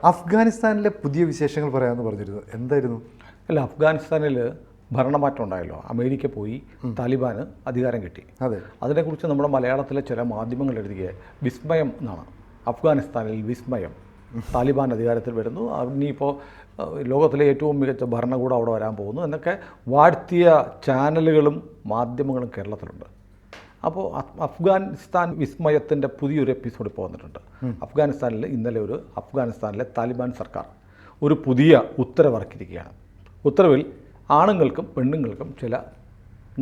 അഫ്ഗാനിസ്ഥാനിലെ പുതിയ വിശേഷങ്ങൾ പറയാമെന്ന് പറഞ്ഞിരുന്നു, എന്തായിരുന്നു? അല്ല, അഫ്ഗാനിസ്ഥാനിൽ ഭരണമാറ്റം ഉണ്ടായല്ലോ. അമേരിക്ക പോയി, താലിബാന് അധികാരം കിട്ടി. അതെ, അതിനെക്കുറിച്ച് നമ്മുടെ മലയാളത്തിലെ ചില മാധ്യമങ്ങൾ എഴുതിയ വിസ്മയം എന്നാണ്. അഫ്ഗാനിസ്ഥാനിൽ വിസ്മയം, താലിബാൻ അധികാരത്തിൽ വരുന്നു, ഇനിയിപ്പോൾ ലോകത്തിലെ ഏറ്റവും മികച്ച ഭരണകൂടം അവിടെ വരാൻ പോകുന്നു എന്നൊക്കെ വാഴ്ത്തിയ ചാനലുകളും മാധ്യമങ്ങളും കേരളത്തിലുണ്ട്. അപ്പോൾ അഫ്ഗാനിസ്ഥാൻ വിസ്മയത്തിൻ്റെ പുതിയൊരു എപ്പിസോഡ് ഇപ്പോൾ വന്നിട്ടുണ്ട്. അഫ്ഗാനിസ്ഥാനിൽ ഇന്നലെ അഫ്ഗാനിസ്ഥാനിലെ താലിബാൻ സർക്കാർ ഒരു പുതിയ ഉത്തരവിറക്കിയിരിക്കുകയാണ്. ഉത്തരവിൽ ആണുങ്ങൾക്കും പെണ്ണുങ്ങൾക്കും ചില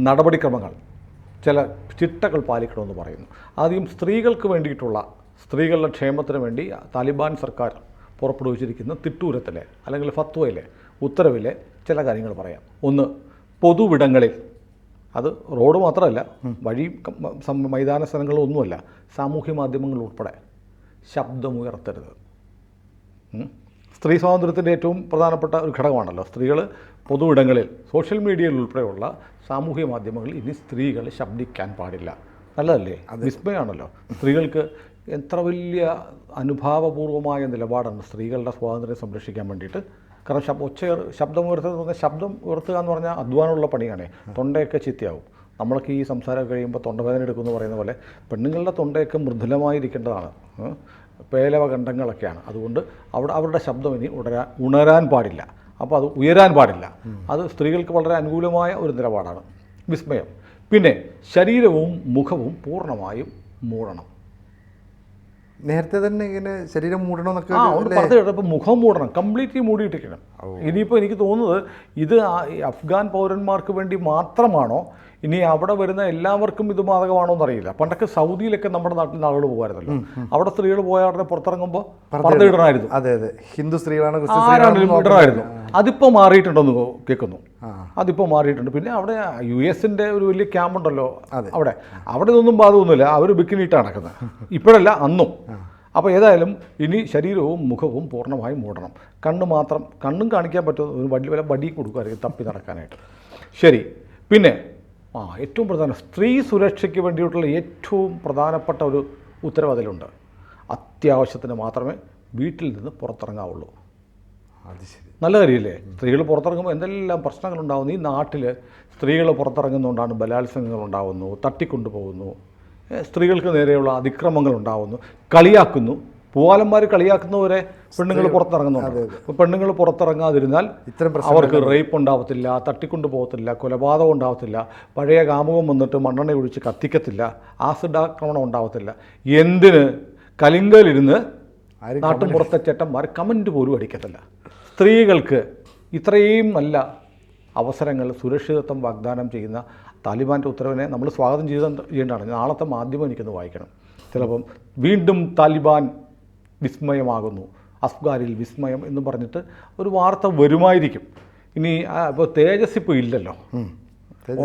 നടപടിക്രമങ്ങൾ, ചില ചിട്ടകൾ പാലിക്കണമെന്ന് പറയുന്നു. ആദ്യം സ്ത്രീകൾക്ക് വേണ്ടിയിട്ടുള്ള, സ്ത്രീകളുടെ ക്ഷേമത്തിന് വേണ്ടി താലിബാൻ സർക്കാർ പുറപ്പെടുവിച്ചിരിക്കുന്ന തിട്ടൂരത്തിലെ അല്ലെങ്കിൽ ഫത്വയിലെ ഉത്തരവിലെ ചില കാര്യങ്ങൾ പറയാം. ഒന്ന്, പൊതുവിടങ്ങളിൽ, അത് റോഡ് മാത്രമല്ല, വഴി മൈതാന സ്ഥലങ്ങളൊന്നുമല്ല, സാമൂഹ്യ മാധ്യമങ്ങൾ ഉൾപ്പെടെ ശബ്ദമുയർത്തരുത്. സ്ത്രീ സ്വാതന്ത്ര്യത്തിൻ്റെ ഏറ്റവും പ്രധാനപ്പെട്ട ഒരു ഘടകമാണല്ലോ സ്ത്രീകൾ. പൊതുവിടങ്ങളിൽ, സോഷ്യൽ മീഡിയയിൽ ഉൾപ്പെടെയുള്ള സാമൂഹ്യ മാധ്യമങ്ങളിൽ ഇനി സ്ത്രീകൾ ശബ്ദിക്കാൻ പാടില്ല. നല്ലതല്ലേ? വിസ്മയമാണല്ലോ. സ്ത്രീകൾക്ക് എത്ര വലിയ അനുഭാവപൂർവമായ നിലപാടാണ് സ്ത്രീകളുടെ സ്വാതന്ത്ര്യം സംരക്ഷിക്കാൻ വേണ്ടിയിട്ട്. കാരണം ശബ്ദമുയർത്തുക എന്ന് പറഞ്ഞാൽ, ശബ്ദം ഉയർത്തുക എന്ന് പറഞ്ഞാൽ അധ്വാനമുള്ള പണിയാണ്. തൊണ്ടയൊക്കെ ചീത്തയാവും. നമ്മളൊക്കെ ഈ സംസാരം കഴിയുമ്പോൾ തൊണ്ടവേദന എടുക്കുമെന്ന് പറയുന്ന പോലെ പെണ്ണുങ്ങളുടെ തൊണ്ടയൊക്കെ മൃദുലമായിരിക്കേണ്ടതാണ്. പേലവകണ്ഠങ്ങളൊക്കെയാണ്. അതുകൊണ്ട് അവരുടെ ശബ്ദം ഇനി ഉണരാൻ പാടില്ല. അപ്പോൾ അത് ഉയരാൻ പാടില്ല. അത് സ്ത്രീകൾക്ക് വളരെ അനുകൂലമായ ഒരു നിലപാടാണ്. വിസ്മയം. പിന്നെ ശരീരവും മുഖവും പൂർണ്ണമായും മൂടണം. നേരത്തെ തന്നെ ഇങ്ങനെ ശരീരം മൂടണമെന്നൊക്കെ പറഞ്ഞു. ഇപ്പോൾ മുഖം മൂടണം, കംപ്ലീറ്റ്ലി മൂടിയിട്ടിരിക്കണം. ഇനിയിപ്പോൾ എനിക്ക് തോന്നുന്നത് ഇത് അഫ്ഗാൻ പൗരന്മാർക്ക് വേണ്ടി മാത്രമാണോ, ഇനി അവിടെ വരുന്ന എല്ലാവർക്കും ഇത് ബാധകമാണോ എന്നറിയില്ല. പണ്ടൊക്കെ സൗദിയിലൊക്കെ നമ്മുടെ നാട്ടിൽ നിന്ന് ആളുകൾ പോകുമായിരുന്നല്ലോ. അവിടെ സ്ത്രീകൾ പോയ ഉടനെ പുറത്തിറങ്ങുമ്പോൾ പർദ്ദയിടണമായിരുന്നു. അതെ അതെ, ഹിന്ദു സ്ത്രീകളാണ്, ഇടണമായിരുന്നു. അതിപ്പോൾ മാറിയിട്ടുണ്ടെന്ന് കേൾക്കുന്നു. അതിപ്പോൾ മാറിയിട്ടുണ്ട്. പിന്നെ അവിടെ US-ന്റെ ഒരു വലിയ ക്യാമ്പുണ്ടല്ലോ, അവിടെ ഇതൊന്നും ബാധകമൊന്നുമില്ല. അവർ ബിക്കിനിയിട്ടാണ് നടക്കുന്നത്. ഇപ്പോഴല്ല, അന്നും. അപ്പോൾ ഏതായാലും ഇനി ശരീരവും മുഖവും പൂർണ്ണമായും മൂടണം. കണ്ണും കാണിക്കാൻ പറ്റുന്ന ഒരു വലിയ വടി കൊടുക്കുമായിരിക്കും തപ്പി നടക്കാനായിട്ട്. ശരി. പിന്നെ ഏറ്റവും പ്രധാനം, സ്ത്രീ സുരക്ഷയ്ക്ക് വേണ്ടിയിട്ടുള്ള ഏറ്റവും പ്രധാനപ്പെട്ട ഒരു ഉത്തരവ് അതിലുണ്ട്. അത്യാവശ്യത്തിന് മാത്രമേ വീട്ടിൽ നിന്ന് പുറത്തിറങ്ങാവുള്ളൂ. അത് ശരി, നല്ല കാര്യമല്ലേ? സ്ത്രീകൾ പുറത്തിറങ്ങുമ്പോൾ എന്തെല്ലാം പ്രശ്നങ്ങളുണ്ടാകുന്നു. ഈ നാട്ടിൽ സ്ത്രീകൾ പുറത്തിറങ്ങുന്നതുകൊണ്ടാണ് ബലാത്സംഗങ്ങൾ ഉണ്ടാകുന്നു, തട്ടിക്കൊണ്ടുപോകുന്നു, സ്ത്രീകൾക്ക് നേരെയുള്ള അതിക്രമങ്ങൾ ഉണ്ടാകുന്നു, കളിയാക്കുന്നു. പൂവാലന്മാർ കളിയാക്കുന്നവരെ പെണ്ണുങ്ങൾ പുറത്തിറങ്ങുന്നുണ്ട്. അപ്പോൾ പെണ്ണുങ്ങൾ പുറത്തിറങ്ങാതിരുന്നാൽ അവർക്ക് റേപ്പ് ഉണ്ടാവത്തില്ല, തട്ടിക്കൊണ്ടു പോകത്തില്ല, കൊലപാതകം ഉണ്ടാവത്തില്ല, പഴയ കാമുകം വന്നിട്ട് മണ്ണെണ്ണ ഒഴിച്ച് കത്തിക്കത്തില്ല, ആസിഡ് ആക്രമണം ഉണ്ടാവത്തില്ല. എന്തിന് കലിങ്കലിരുന്ന് നാട്ടും പുറത്തെ ചേട്ടന്മാർ കമൻറ്റ് പോലും അടിക്കത്തില്ല. സ്ത്രീകൾക്ക് ഇത്രയും നല്ല അവസരങ്ങൾ, സുരക്ഷിതത്വം വാഗ്ദാനം ചെയ്യുന്ന താലിബാൻ്റെ ഉത്തരവിനെ നമ്മൾ സ്വാഗതം ചെയ്യേണ്ടതാണ്. നാളത്തെ മാധ്യമം എനിക്കൊന്ന് വായിക്കണം. ചിലപ്പം വീണ്ടും താലിബാൻ വിസ്മയമാകുന്നു, അഫ്ഗാനിൽ വിസ്മയം എന്ന് പറഞ്ഞിട്ട് ഒരു വാർത്ത വരുമായിരിക്കും. ഇനി ഇപ്പോൾ തേജസ് ഇപ്പോൾ ഇല്ലല്ലോ,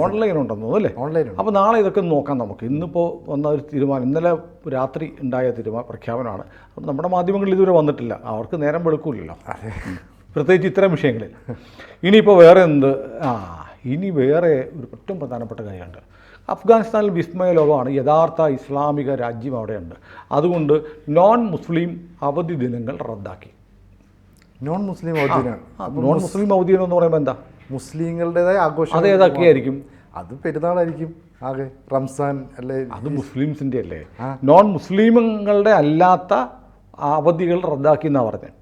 ഓൺലൈൻ ഉണ്ടെന്ന് തോന്നുന്നു, ഓൺലൈൻ. അപ്പോൾ നാളെ ഇതൊക്കെ നോക്കാം നമുക്ക്. ഇന്നിപ്പോൾ വന്ന ഒരു തീരുമാനം, ഇന്നലെ രാത്രി ഉണ്ടായ പ്രഖ്യാപനമാണ്. നമ്മുടെ മാധ്യമങ്ങളിൽ ഇതുവരെ വന്നിട്ടില്ല. അവർക്ക് നേരം വെളുക്കില്ലല്ലോ, പ്രത്യേകിച്ച് ഇത്തരം വിഷയങ്ങളിൽ. ഇനിയിപ്പോൾ വേറെ എന്ത്? ഇനി വേറെ ഒരു ഏറ്റവും പ്രധാനപ്പെട്ട കാര്യമുണ്ട്. അഫ്ഗാനിസ്ഥാനിൽ വിസ്മയ ലോകമാണ്. യഥാർത്ഥ ഇസ്ലാമിക രാജ്യം അവിടെയുണ്ട്. അതുകൊണ്ട് നോൺ മുസ്ലിം അവധി ദിനങ്ങൾ റദ്ദാക്കി. നോൺ മുസ്ലിം അവധി ദിനം എന്ന് പറയുമ്പോൾ എന്താ? മുസ്ലിങ്ങളുടേതായ ആഘോഷം. അത് ഏതൊക്കെയായിരിക്കും? അത് പെരുന്നാളായിരിക്കും ആകെ, റംസാൻ അല്ലേ? അത് മുസ്ലിംസിൻ്റെ അല്ലേ? നോൺ മുസ്ലിമുകളുടെ അല്ലാത്ത അവധികൾ റദ്ദാക്കി എന്നാണ് പറഞ്ഞത്.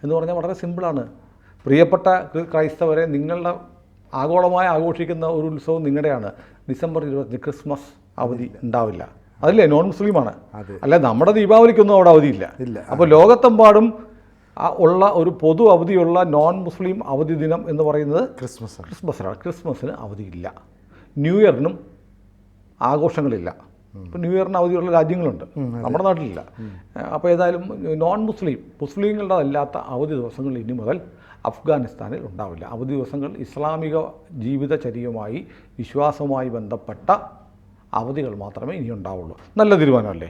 എന്ന് പറഞ്ഞാൽ വളരെ സിമ്പിളാണ്. പ്രിയപ്പെട്ട ക്രൈസ്തവരെ, നിങ്ങളുടെ ആഗോളമായി ആഘോഷിക്കുന്ന ഒരു ഉത്സവം നിങ്ങളുടെയാണ്. ഡിസംബർ 20 ക്രിസ്മസ് അവധി ഉണ്ടാവില്ല. അതല്ലേ നോൺ മുസ്ലിമാണ്. അല്ല, നമ്മുടെ ദീപാവലിക്കൊന്നും അവിടെ അവധിയില്ല. അപ്പോൾ ലോകത്തെമ്പാടും ഉള്ള ഒരു പൊതു അവധിയുള്ള നോൺ മുസ്ലിം അവധി ദിനം എന്ന് പറയുന്നത് ക്രിസ്മസാണ്. ക്രിസ്മസിന് അവധിയില്ല. ന്യൂ ഇയറിനും ആഘോഷങ്ങളില്ല. ഇപ്പോൾ ന്യൂ ഇയറിന് അവധിയുള്ള രാജ്യങ്ങളുണ്ട്, നമ്മുടെ നാട്ടിലില്ല. അപ്പോൾ ഏതായാലും നോൺ മുസ്ലിങ്ങളുടെ അല്ലാത്ത അവധി ദിവസങ്ങൾ ഇനി മുതൽ അഫ്ഗാനിസ്ഥാനിൽ ഉണ്ടാവില്ല. അവധി ദിവസങ്ങൾ ഇസ്ലാമിക ജീവിതചര്യയുമായി, വിശ്വാസവുമായി ബന്ധപ്പെട്ട അവധികൾ മാത്രമേ ഇനി ഉണ്ടാവുള്ളൂ. നല്ല തീരുമാനമല്ലേ?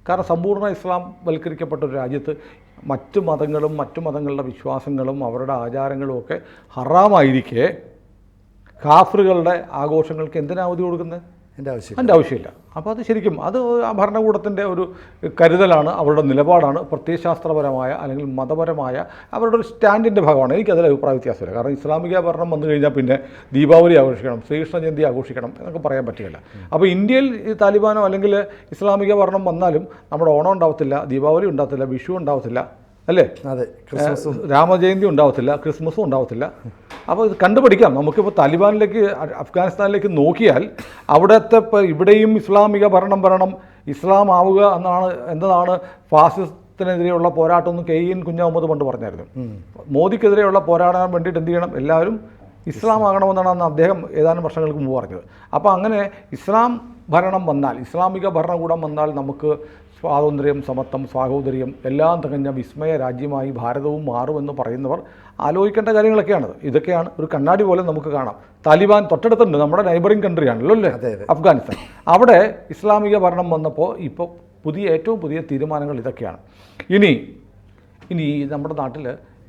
കാരണം സമ്പൂർണ്ണ ഇസ്ലാം വൽക്കരിക്കപ്പെട്ട ഒരു രാജ്യത്ത് മറ്റു മതങ്ങളും മറ്റു മതങ്ങളുടെ വിശ്വാസങ്ങളും അവരുടെ ആചാരങ്ങളും ഒക്കെ ഹറാമായിരിക്കെ കാഫറുകളുടെ ആഘോഷങ്ങൾക്ക് എന്തിനാ അവധി കൊടുക്കുന്നത്? അതിൻ്റെ ആവശ്യമില്ല. അപ്പോൾ അത് ശരിക്കും അത് ആ ഭരണകൂടത്തിൻ്റെ ഒരു കരുതലാണ്, അവരുടെ നിലപാടാണ്, പ്രത്യയശാസ്ത്രപരമായ അല്ലെങ്കിൽ മതപരമായ അവരുടെ ഒരു സ്റ്റാൻഡിൻ്റെ ഭാഗമാണ്. എനിക്കതിൽ അഭിപ്രായ വ്യത്യാസമില്ല. കാരണം ഇസ്ലാമിക ഭരണം വന്നു കഴിഞ്ഞാൽ പിന്നെ ദീപാവലി ആഘോഷിക്കണം, ശ്രീകൃഷ്ണ ജയന്തി ആഘോഷിക്കണം എന്നൊക്കെ പറയാൻ പറ്റുകയില്ല. അപ്പോൾ ഇന്ത്യയിൽ ഈ താലിബാനോ അല്ലെങ്കിൽ ഇസ്ലാമിക ഭരണം വന്നാലും നമ്മുടെ ഓണം ഉണ്ടാവത്തില്ല, ദീപാവലി ഉണ്ടാവത്തില്ല, വിഷു ഉണ്ടാവത്തില്ല, അല്ലേ? അതെ, ക്രിസ്മസും രാമജയന്തി ഉണ്ടാവത്തില്ല, ക്രിസ്മസും ഉണ്ടാവത്തില്ല. അപ്പോൾ ഇത് കണ്ടുപിടിക്കാം. നമുക്കിപ്പോൾ താലിബാനിലേക്ക് അഫ്ഗാനിസ്ഥാനിലേക്ക് നോക്കിയാൽ അവിടുത്തെ ഇപ്പോൾ ഇവിടെയും ഇസ്ലാമിക ഭരണം വരണം, ഇസ്ലാം ആവുക എന്നതാണ് ഫാസിസത്തിനെതിരെയുള്ള പോരാട്ടം എന്ന് KN കുഞ്ഞഹമ്മദ് പണ്ട് പറഞ്ഞായിരുന്നു. മോദിക്കെതിരെയുള്ള പോരാടാൻ വേണ്ടിയിട്ട് എന്ത് ചെയ്യണം? എല്ലാവരും ഇസ്ലാം ആകണമെന്നാണ് അന്ന് അദ്ദേഹം ഏതാനും വർഷങ്ങൾക്ക് മുമ്പ് പറഞ്ഞത്. അപ്പോൾ അങ്ങനെ ഇസ്ലാം ഭരണം വന്നാൽ, ഇസ്ലാമിക ഭരണകൂടം വന്നാൽ നമുക്ക് സ്വാതന്ത്ര്യം, സമത്വം, സാഹോദര്യം എല്ലാം തികഞ്ഞ വിസ്മയ രാജ്യമായി ഭാരതവും മാറുമെന്ന് പറയുന്നവർ ആലോചിക്കേണ്ട കാര്യങ്ങളൊക്കെയാണ്. ഇതൊക്കെയാണ് ഒരു കണ്ണാടി പോലെ നമുക്ക് കാണാം. താലിബാൻ തൊട്ടടുത്തുണ്ട്, നമ്മുടെ നൈബറിങ് കൺട്രിയാണല്ലോ അല്ലേ അഫ്ഗാനിസ്ഥാൻ. അവിടെ ഇസ്ലാമിക ഭരണം വന്നപ്പോൾ ഇപ്പോൾ ഏറ്റവും പുതിയ തീരുമാനങ്ങൾ ഇതൊക്കെയാണ്. ഇനി നമ്മുടെ നാട്ടിൽ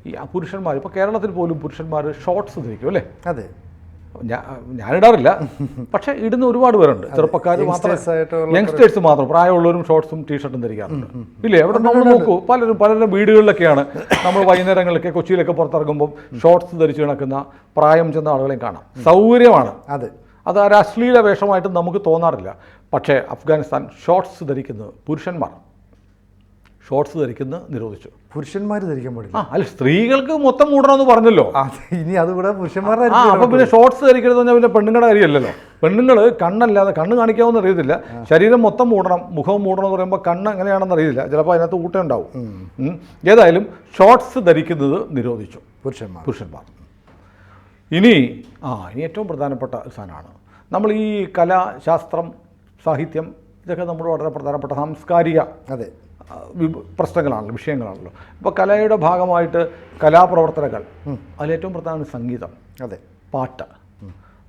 ഈ പുരുഷന്മാർ, ഇപ്പോൾ കേരളത്തിൽ പോലും പുരുഷന്മാർ ഷോർട്സ് ധരിക്കും അല്ലേ? അതെ, ഞാനിടാറില്ല, പക്ഷേ ഇടുന്ന ഒരുപാട് പേരുണ്ട്. ചെറുപ്പക്കാർ മാത്രം, യങ്സ്റ്റേഴ്സ് മാത്രം, പ്രായമുള്ളവരും ഷോർട്സും ടീഷർട്ടും ധരിക്കാറുണ്ട് ഇല്ലേ? അവിടെ നമ്മൾ നോക്കൂ, പലരുടെ വീടുകളിലൊക്കെയാണ് നമ്മൾ വൈകുന്നേരങ്ങളിലൊക്കെ കൊച്ചിയിലൊക്കെ പുറത്തിറങ്ങുമ്പോൾ ഷോർട്സ് ധരിച്ച് കിടക്കുന്ന പ്രായം ചെന്ന ആളുകളെയും കാണാം. സൗകര്യമാണ് അത്, ഒരു അശ്ലീല വേഷമായിട്ട് നമുക്ക് തോന്നാറില്ല. പക്ഷേ അഫ്ഗാനിസ്ഥാൻ ഷോർട്സ് ധരിക്കുന്നത്, പുരുഷന്മാർ ഷോർട്സ് ധരിക്കുന്നത് നിരോധിച്ചു. പുരുഷന്മാർ ധരിക്കാൻ പാടില്ല. അല്ല, സ്ത്രീകൾക്ക് മൊത്തം മൂടണമെന്ന് പറഞ്ഞല്ലോ. ഇനി അതുകൂടെ പുരുഷന്മാരുടെ അപ്പോൾ പിന്നെ ഷോർട്സ് ധരിക്കരുതെന്ന് പറഞ്ഞാൽ പിന്നെ പെണ്ണുങ്ങളുടെ കാര്യമല്ലല്ലോ. പെണ്ണുങ്ങൾ കണ്ണല്ലാതെ, കണ്ണ് കാണിക്കാമെന്ന് അറിയത്തില്ല, ശരീരം മൊത്തം മൂടണം, മുഖം മൂടണം എന്ന് പറയുമ്പോൾ കണ്ണ് എങ്ങനെയാണെന്ന് അറിയില്ല, ചിലപ്പോൾ അതിനകത്ത് ഊട്ടം ഉണ്ടാവും. ഏതായാലും ഷോർട്സ് ധരിക്കുന്നത് നിരോധിച്ചു പുരുഷന്മാർ. ഇനി ഏറ്റവും പ്രധാനപ്പെട്ട സാധനമാണ്, നമ്മൾ ഈ കല, ശാസ്ത്രം, സാഹിത്യം ഇതൊക്കെ നമ്മൾ വളരെ പ്രധാനപ്പെട്ട സാംസ്കാരിക പ്രശ്നങ്ങളാണല്ലോ, വിഷയങ്ങളാണല്ലോ. ഇപ്പോൾ കലയുടെ ഭാഗമായിട്ട് കലാപ്രവർത്തനങ്ങൾ, അതിലേറ്റവും പ്രധാനമാണ് സംഗീതം.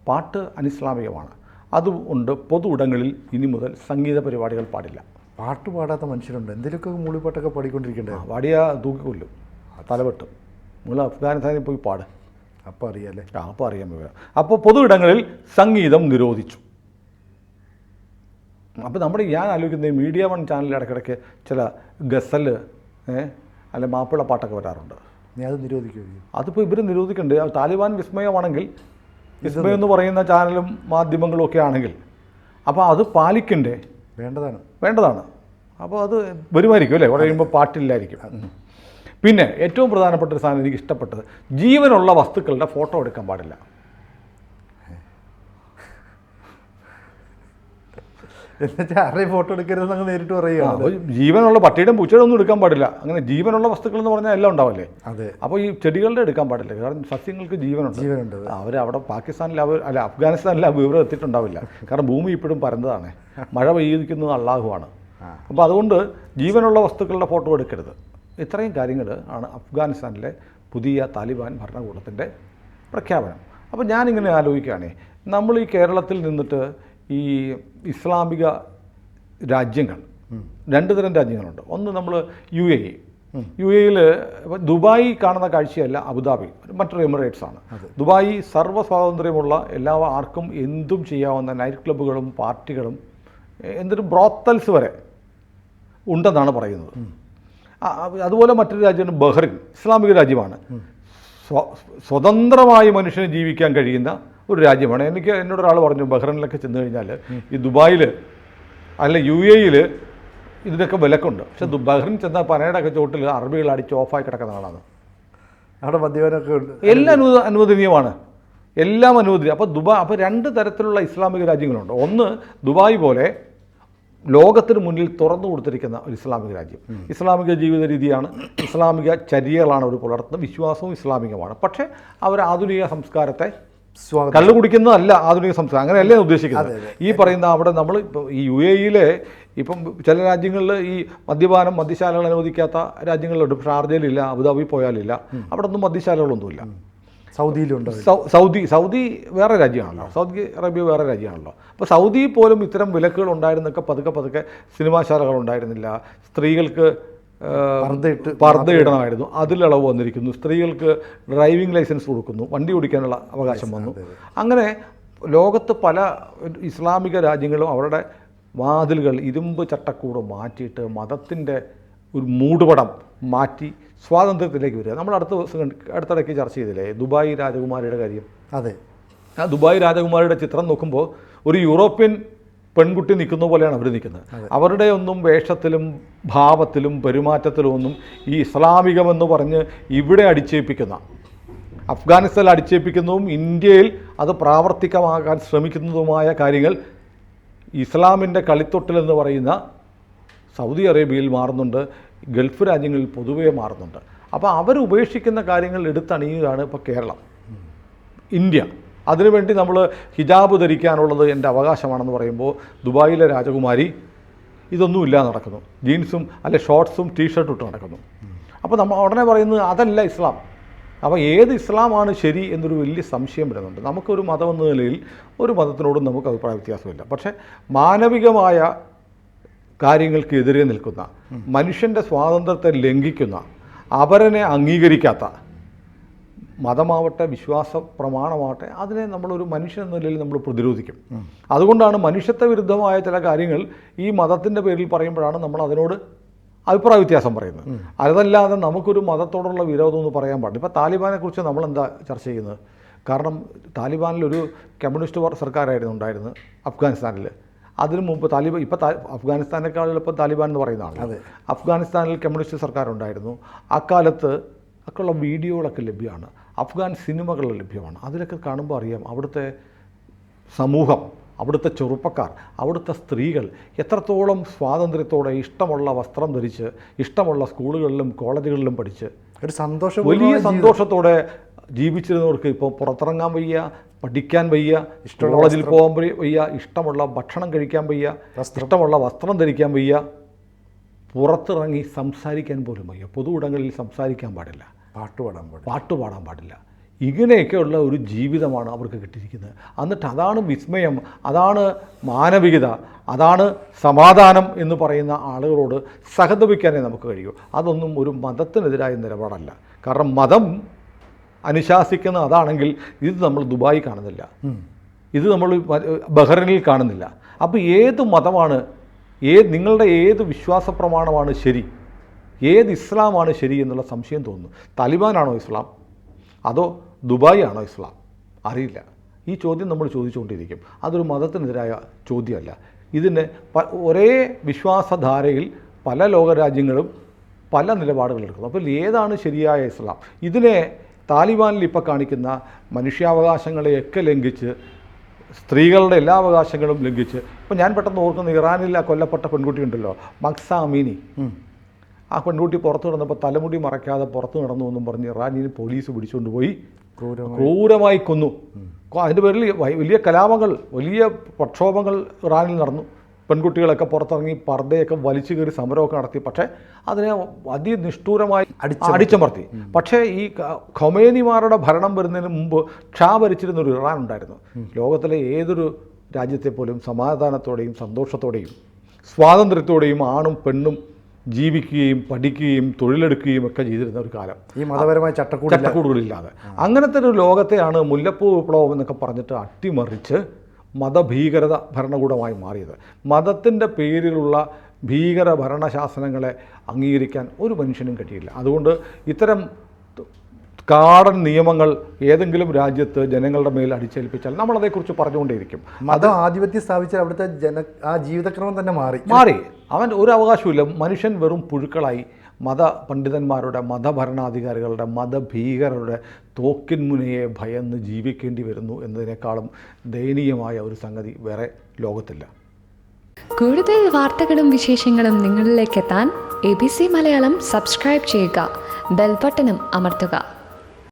പാട്ട് അനിസ്ലാമികമാണ്. അതുകൊണ്ട് പൊതു ഇടങ്ങളിൽ ഇനി മുതൽ സംഗീത പരിപാടികൾ പാടില്ല. പാട്ട് പാടാത്ത മനുഷ്യരുണ്ട്, എന്തെങ്കിലുമൊക്കെ മൂളിപ്പാട്ടൊക്കെ പാടിക്കൊണ്ടിരിക്കണ്ടേ? പാടിയാ തൂക്കിക്കൊല്ലും, തലവെട്ടും. നിങ്ങൾ അഫ്ഗാനിസ്ഥാനിൽ പോയി പാട്, അപ്പോൾ അറിയാമല്ലേ? അപ്പോൾ അറിയാൻ പറ്റുക. അപ്പോൾ പൊതു ഇടങ്ങളിൽ സംഗീതം നിരോധിച്ചു. അപ്പോൾ ഞാൻ ആലോചിക്കുന്നത് മീഡിയ 1 ചാനലിൽ ഇടയ്ക്കിടയ്ക്ക് ചില ഗസൽ അല്ലെ മാപ്പിള പാട്ടൊക്കെ വരാറുണ്ട്. അത് നിരോധിക്കുമോ? അതിപ്പോൾ ഇവർ നിരോധിക്കണ്ടേ? താലിബാൻ വിസ്മയമാണെങ്കിൽ, വിസ്മയം എന്ന് പറയുന്ന ചാനലും മാധ്യമങ്ങളും ഒക്കെ ആണെങ്കിൽ അപ്പോൾ അത് പാലിക്കണ്ടേ? വേണ്ടതാണ്. അപ്പോൾ അത് വരുമായിരിക്കും അല്ലേ? പറയുമ്പോൾ പാട്ടില്ലായിരിക്കും. പിന്നെ ഏറ്റവും പ്രധാനപ്പെട്ട ഒരു സാധനം എനിക്ക് ഇഷ്ടപ്പെട്ടത്, ജീവനുള്ള വസ്തുക്കളുടെ ഫോട്ടോ എടുക്കാൻ പാടില്ല. എന്നുവെച്ചാൽ ആരെയും ഫോട്ടോ എടുക്കരുതെന്ന് നേരിട്ട് പറയുക. ജീവനുള്ള പട്ടിയുടെയും പൂച്ചയുടെ ഒന്നും എടുക്കാൻ പാടില്ല. അങ്ങനെ ജീവനുള്ള വസ്തുക്കൾ എന്ന് പറഞ്ഞാൽ എല്ലാം ഉണ്ടാവില്ലേ? അപ്പോൾ ഈ ചെടികളുടെ എടുക്കാൻ പാടില്ല, കാരണം സസ്യങ്ങൾക്ക് ജീവനുണ്ട്. അവിടെ പാകിസ്ഥാനിൽ അഫ്ഗാനിസ്ഥാനിൽ ആ വിവരം എത്തിയിട്ടുണ്ടാവില്ല, കാരണം ഭൂമി ഇപ്പോഴും പരന്നതാണ്, മഴ പെയ്യിക്കുന്നത് അള്ളാഹുവാണ്. അപ്പോൾ അതുകൊണ്ട് ജീവനുള്ള വസ്തുക്കളുടെ ഫോട്ടോ എടുക്കരുത്. ഇത്രയും കാര്യങ്ങൾ ആണ് അഫ്ഗാനിസ്ഥാനിലെ പുതിയ താലിബാൻ ഭരണകൂടത്തിൻ്റെ പ്രഖ്യാപനം. അപ്പോൾ ഞാനിങ്ങനെ ആലോചിക്കുകയാണേ, നമ്മൾ ഈ കേരളത്തിൽ നിന്നിട്ട് ഈ ഇസ്ലാമിക രാജ്യങ്ങൾ, 2 തരം രാജ്യങ്ങളുണ്ട്. ഒന്ന് നമ്മൾ UAE. UAEയിൽ ദുബായ് കാണുന്ന കാഴ്ചയല്ല അബുദാബി, മറ്റൊരു എമിറേറ്റ്സ് ആണ്. ദുബായ് സർവ്വ സ്വാതന്ത്ര്യമുള്ള, ആർക്കും എന്തും ചെയ്യാവുന്ന നൈറ്റ് ക്ലബ്ബുകളും പാർട്ടികളും എന്തൊരു ബ്രോത്തൽസ് വരെ ഉണ്ടെന്നാണ് പറയുന്നത്. അതുപോലെ മറ്റൊരു രാജ്യമാണ് ബഹ്റിൻ, ഇസ്ലാമിക രാജ്യമാണ്. സ്വതന്ത്രമായി മനുഷ്യന് ജീവിക്കാൻ കഴിയുന്ന ഒരു രാജ്യമാണ്. എന്നോടൊരാൾ പറഞ്ഞു, ബഹ്റിനിലൊക്കെ ചെന്ന് കഴിഞ്ഞാൽ ഈ ദുബായിൽ അല്ല UAEയിൽ ഇതിനൊക്കെ വിലക്കുണ്ട്, പക്ഷെ ബഹ്റിൻ ചെന്നാൽ പനയുടെയൊക്കെ ചോട്ടിൽ അറബികൾ അടിച്ച് ഓഫായി കിടക്കുന്ന ആളാണ്. അവിടെ മദ്യപാനമൊക്കെ ഉണ്ട്, എല്ലാം അനുവദനീയമാണ്, എല്ലാം അനുവദനീയം. അപ്പോൾ 2 തരത്തിലുള്ള ഇസ്ലാമിക രാജ്യങ്ങളുണ്ട്. ഒന്ന് ദുബായ് പോലെ ലോകത്തിന് മുന്നിൽ തുറന്നു കൊടുത്തിരിക്കുന്ന ഒരു ഇസ്ലാമിക രാജ്യം. ഇസ്ലാമിക ജീവിത രീതിയാണ്, ഇസ്ലാമിക ചര്യകളാണ് അവർ പുലർത്തുന്നത്, വിശ്വാസവും ഇസ്ലാമികമാണ്. പക്ഷേ അവർ ആധുനിക സംസ്കാരത്തെ കള്ളു കുടിക്കുന്നതല്ല ആധുനിക സംസ്കാരം, അങ്ങനെയല്ലേ ഉദ്ദേശിക്കുന്നത്. ഈ പറയുന്ന അവിടെ നമ്മൾ ഇപ്പോൾ ഈ UAEയിലെ ഇപ്പം ചില രാജ്യങ്ങളിൽ ഈ മദ്യശാലകൾ അനുവദിക്കാത്ത രാജ്യങ്ങളുണ്ട്. പക്ഷേ ഷാർജയിലില്ല, അബുദാബി പോയാലില്ല, അവിടെ ഒന്നും മദ്യശാലകളൊന്നുമില്ല. സൗദിയിലുണ്ട്. സൗദി വേറെ രാജ്യമാണല്ലോ, സൗദി അറേബ്യ വേറെ രാജ്യമാണല്ലോ. അപ്പോൾ സൗദിയിൽ പോലും ഇത്തരം വിലക്കുകൾ ഉണ്ടായിരുന്നൊക്കെ പതുക്കെ സിനിമാശാലകൾ ഉണ്ടായിരുന്നില്ല, സ്ത്രീകൾക്ക് പർദ്ദ ഇടണമായിരുന്നു, അതിലിളവ് വന്നിരിക്കുന്നു, സ്ത്രീകൾക്ക് ഡ്രൈവിംഗ് ലൈസൻസ് കൊടുക്കുന്നു, വണ്ടി ഓടിക്കാനുള്ള അവകാശം വന്നു. അങ്ങനെ ലോകത്ത് പല ഇസ്ലാമിക രാജ്യങ്ങളും അവരുടെ വാതിലുകൾ ഇരുമ്പ് ചട്ടക്കൂട് മാറ്റിയിട്ട് മതത്തിൻ്റെ ഒരു മൂടുപടം മാറ്റി സ്വാതന്ത്ര്യത്തിലേക്ക് വരിക. നമ്മൾ അടുത്തിടയ്ക്ക് ചർച്ച ചെയ്തില്ലേ ദുബായ് രാജകുമാരിയുടെ കാര്യം. അതെ, ആ ദുബായ് രാജകുമാരിയുടെ ചിത്രം നോക്കുമ്പോൾ ഒരു യൂറോപ്യൻ പെൺകുട്ടി നിൽക്കുന്ന പോലെയാണ് അവർ നിൽക്കുന്നത്. അവരുടെ ഒന്നും വേഷത്തിലും ഭാവത്തിലും പെരുമാറ്റത്തിലും ഒന്നും ഈ ഇസ്ലാമികമെന്ന് പറഞ്ഞ് ഇവിടെ അടിച്ചേൽപ്പിക്കുന്ന, അഫ്ഗാനിസ്ഥാനിൽ അടിച്ചേൽപ്പിക്കുന്നതും ഇന്ത്യയിൽ അത് പ്രാവർത്തികമാക്കാൻ ശ്രമിക്കുന്നതുമായ കാര്യങ്ങൾ ഇസ്ലാമിൻ്റെ കളിത്തൊട്ടിലെന്ന് പറയുന്ന സൗദി അറേബ്യയിൽ മാറുന്നുണ്ട്, ഗൾഫ് രാജ്യങ്ങളിൽ പൊതുവേ മാറുന്നുണ്ട്. അപ്പോൾ അവർ ഉപേക്ഷിക്കുന്ന കാര്യങ്ങൾ എടുത്തണിയുകയാണ് ഇപ്പോൾ കേരളം, ഇന്ത്യ. അതിനുവേണ്ടി നമ്മൾ ഹിജാബ് ധരിക്കാനുള്ളത് എൻ്റെ അവകാശമാണെന്ന് പറയുമ്പോൾ ദുബായിലെ രാജകുമാരി ഇതൊന്നുമില്ലാതെ നടക്കുന്നു, ജീൻസും അല്ലെ ഷോർട്ട്സും ടീഷർട്ടും ഇട്ട് നടക്കുന്നു. അപ്പോൾ നമ്മൾ ഉടനെ പറയുന്നത് അതല്ല ഇസ്ലാം. അപ്പോൾ ഏത് ഇസ്ലാമാണ് ശരി എന്നൊരു വലിയ സംശയം വരുന്നുണ്ട്. നമുക്കൊരു മതം എന്ന നിലയിൽ ഒരു മതത്തിനോടും നമുക്ക് അഭിപ്രായ വ്യത്യാസമില്ല. പക്ഷേ മാനവികമായ കാര്യങ്ങൾക്കെതിരെ നിൽക്കുന്ന, മനുഷ്യൻ്റെ സ്വാതന്ത്ര്യത്തെ ലംഘിക്കുന്ന, അവരനെ അംഗീകരിക്കാത്ത മതമാവട്ടെ വിശ്വാസ പ്രമാണമാവട്ടെ അതിനെ നമ്മളൊരു മനുഷ്യൻ എന്ന നിലയിൽ നമ്മൾ പ്രതിരോധിക്കും. അതുകൊണ്ടാണ് മനുഷ്യത്വ വിരുദ്ധമായ ചില കാര്യങ്ങൾ ഈ മതത്തിൻ്റെ പേരിൽ പറയുമ്പോഴാണ് നമ്മൾ അതിനോട് അഭിപ്രായ വ്യത്യാസം പറയുന്നത്. അതല്ലാതെ നമുക്കൊരു മതത്തോടുള്ള വിരോധമൊന്നും പറയാൻ പാടില്ല. ഇപ്പോൾ താലിബാനെക്കുറിച്ച് നമ്മളെന്താ ചർച്ച ചെയ്യുന്നത്? കാരണം താലിബാനിലൊരു കമ്മ്യൂണിസ്റ്റ് സർക്കാരായിരുന്നു ഉണ്ടായിരുന്നത് അഫ്ഗാനിസ്ഥാനിൽ. അതിനു മുമ്പ് അഫ്ഗാനിസ്ഥാനേക്കാൾ എളുപ്പം താലിബാൻ എന്ന് പറയുന്നതാണ്. അഫ്ഗാനിസ്ഥാനിൽ കമ്മ്യൂണിസ്റ്റ് സർക്കാരുണ്ടായിരുന്നു. അക്കാലത്ത് ഒക്കെയുള്ള വീഡിയോകളൊക്കെ ലഭ്യമാണ്, അഫ്ഗാൻ സിനിമകൾ ലഭ്യമാണ്. അതിലൊക്കെ കാണുമ്പോൾ അറിയാം അവിടുത്തെ സമൂഹം, അവിടുത്തെ ചെറുപ്പക്കാർ, അവിടുത്തെ സ്ത്രീകൾ എത്രത്തോളം സ്വാതന്ത്ര്യത്തോടെ ഇഷ്ടമുള്ള വസ്ത്രം ധരിച്ച് ഇഷ്ടമുള്ള സ്കൂളുകളിലും കോളേജുകളിലും പഠിച്ച് ഒരു വലിയ സന്തോഷത്തോടെ ജീവിച്ചിരുന്നവർക്ക് ഇപ്പോൾ പുറത്തിറങ്ങാൻ വയ്യ, പഠിക്കാൻ വയ്യ, കോളേജിൽ പോകാൻ വയ്യ, ഇഷ്ടമുള്ള ഭക്ഷണം കഴിക്കാൻ വയ്യ, ഇഷ്ടമുള്ള വസ്ത്രം ധരിക്കാൻ വയ്യ, പുറത്തിറങ്ങി സംസാരിക്കാൻ പോലും വയ്യ, പൊതു ഇടങ്ങളിൽ സംസാരിക്കാൻ പാടില്ല, പാട്ട് പാടാൻ പാടില്ല. ഇങ്ങനെയൊക്കെയുള്ള ഒരു ജീവിതമാണ് അവർക്ക് കിട്ടിയിരിക്കുന്നത്. എന്നിട്ട് അതാണ് വിസ്മയം, അതാണ് മാനവികത, അതാണ് സമാധാനം എന്ന് പറയുന്ന ആളുകളോട് സഹതപിക്കാനേ നമുക്ക് കഴിയൂ. അതൊന്നും ഒരു മതത്തിനെതിരായ നിലപാടല്ല. കാരണം മതം അനുശാസിക്കുന്ന അതാണെങ്കിൽ ഇത് നമ്മൾ ദുബായി കാണുന്നില്ല, ഇത് നമ്മൾ ബഹ്റൈനിൽ കാണുന്നില്ല. അപ്പോൾ ഏത് മതമാണ്, നിങ്ങളുടെ ഏത് വിശ്വാസ പ്രമാണമാണ് ശരി, ഏത് ഇസ്ലാമാണ് ശരി എന്നുള്ള സംശയം തോന്നുന്നു. താലിബാനാണോ ഇസ്ലാം അതോ ദുബായ് ആണോ ഇസ്ലാം? അറിയില്ല. ഈ ചോദ്യം നമ്മൾ ചോദിച്ചുകൊണ്ടിരിക്കും. അതൊരു മതത്തിനെതിരായ ചോദ്യമല്ല. ഇതിന് ഒരേ വിശ്വാസധാരയിൽ പല ലോകരാജ്യങ്ങളും പല നിലപാടുകളെടുക്കുന്നു. അപ്പോൾ ഏതാണ് ശരിയായ ഇസ്ലാം? ഇതിനെ താലിബാനിൽ ഇപ്പോൾ കാണിക്കുന്ന മനുഷ്യാവകാശങ്ങളെയൊക്കെ ലംഘിച്ച്, സ്ത്രീകളുടെ എല്ലാ അവകാശങ്ങളും ലംഘിച്ച്, ഇപ്പോൾ ഞാൻ പെട്ടെന്ന് ഓർക്കുന്ന ഇറാനിൽ ആ കൊല്ലപ്പെട്ട പെൺകുട്ടി ഉണ്ടല്ലോ, മക്സ അമീനി. ആ പെൺകുട്ടി പുറത്ത് കിടന്നപ്പോൾ തലമുടി മറയ്ക്കാതെ പുറത്ത് നടന്നു എന്നും പറഞ്ഞ് ഇറാനിൽ പോലീസ് പിടിച്ചുകൊണ്ട് പോയി ക്രൂരമായി കൊന്നു. അതിൻ്റെ പേരിൽ വലിയ കലാപങ്ങൾ, വലിയ പ്രക്ഷോഭങ്ങൾ ഇറാനിൽ നടന്നു. പെൺകുട്ടികളൊക്കെ പുറത്തിറങ്ങി പർദ്ദയൊക്കെ വലിച്ചു കയറി സമരമൊക്കെ നടത്തി. പക്ഷേ അതിനെ അതിനിഷ്ഠൂരമായി അടിച്ചമർത്തി. പക്ഷേ ഈ ഖൊമേനിമാരുടെ ഭരണം വരുന്നതിന് മുമ്പ് ഷാ ഭരിച്ചിരുന്നൊരു ഇറാൻ ഉണ്ടായിരുന്നു. ലോകത്തിലെ ഏതൊരു രാജ്യത്തെ പോലും സമാധാനത്തോടെയും സന്തോഷത്തോടെയും സ്വാതന്ത്ര്യത്തോടെയും ആണും പെണ്ണും ജീവിക്കുകയും പഠിക്കുകയും തൊഴിലെടുക്കുകയും ഒക്കെ ചെയ്തിരുന്ന ഒരു കാലം, ഈ മതപരമായ ചട്ടക്കൂടുകളില്ലാതെ. അങ്ങനത്തെ ഒരു ലോകത്തെയാണ് മുല്ലപ്പൂ വിപ്ലവം എന്നൊക്കെ പറഞ്ഞിട്ട് അട്ടിമറിച്ച് മതഭീകരത ഭരണകൂടമായി മാറിയത്. മതത്തിൻ്റെ പേരിലുള്ള ഭീകര ഭരണശാസനങ്ങളെ അംഗീകരിക്കാൻ ഒരു മനുഷ്യനും കഴിയില്ല. അതുകൊണ്ട് ഇത്തരം കാടൻ നിയമങ്ങൾ ഏതെങ്കിലും രാജ്യത്ത് ജനങ്ങളുടെ മേൽ അടിച്ചേൽപ്പിച്ചാൽ നമ്മളതേക്കുറിച്ച് പറഞ്ഞുകൊണ്ടേയിരിക്കും. മതം ആധിപത്യം സ്ഥാപിച്ചാൽ അവിടുത്തെ ആ ജീവിതക്രമം തന്നെ മാറി. അവൻ ഒരു അവകാശമില്ല. മനുഷ്യൻ വെറും പുഴുക്കളായി മത പണ്ഡിതന്മാരുടെ, മതഭരണാധികാരികളുടെ, മതഭീകരരുടെ തോക്കിൻമുനയെ ഭയന്ന് ജീവിക്കേണ്ടി വരുന്നു എന്നതിനേക്കാളും ദയനീയമായ ഒരു സംഗതി വേറെ ലോകത്തില്ല. കൂടുതൽ വാർത്തകളും വിശേഷങ്ങളും നിങ്ങളിലേക്ക് എത്താൻ ABC മലയാളം സബ്സ്ക്രൈബ് ചെയ്യുക, ബെൽ ബട്ടണും അമർത്തുക.